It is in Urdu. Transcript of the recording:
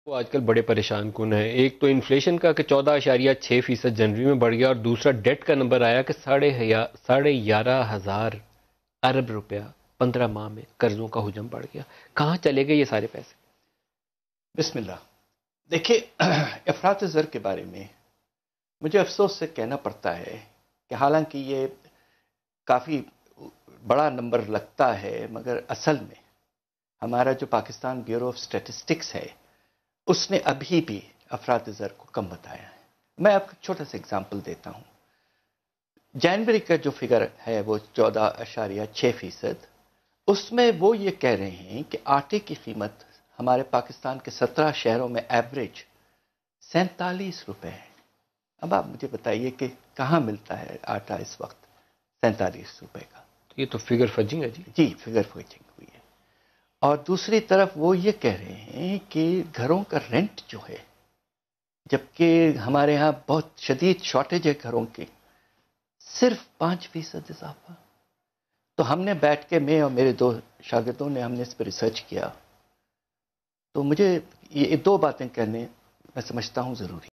وہ آج کل بڑے پریشان کن ہیں. ایک تو انفلیشن کا کہ 14.6% جنوری میں بڑھ گیا، اور دوسرا ڈیٹ کا نمبر آیا کہ 11,500 روپیہ 15 ماہ میں قرضوں کا حجم بڑھ گیا. کہاں چلے گئے یہ سارے پیسے؟ بسم اللہ. دیکھیے، افراط زر کے بارے میں مجھے افسوس سے کہنا پڑتا ہے کہ حالانکہ یہ کافی بڑا نمبر لگتا ہے، مگر اصل میں ہمارا جو پاکستان بیورو آف اسٹیٹسٹکس ہے اس نے ابھی بھی افراط زر کو کم بتایا ہے. میں آپ کو چھوٹا سا اگزامپل دیتا ہوں. جنوری کا جو فگر ہے وہ 14.6%. اس میں وہ یہ کہہ رہے ہیں کہ آٹے کی قیمت ہمارے پاکستان کے 17 شہروں میں ایوریج 47 روپے ہے. اب آپ مجھے بتائیے کہ کہاں ملتا ہے آٹا اس وقت 47 روپے کا؟ یہ تو فگر فجنگ ہے جی. جی، فگر فجنگ ہوئی ہے. اور دوسری طرف وہ یہ کہہ رہے ہیں کہ گھروں کا رینٹ جو ہے، جبکہ ہمارے ہاں بہت شدید شارٹیج ہے گھروں کی، صرف 5% اضافہ. تو ہم نے بیٹھ کے، میں اور میرے 2 شاگردوں نے، ہم نے اس پہ ریسرچ کیا. تو مجھے یہ 2 باتیں کہنے میں سمجھتا ہوں ضروری.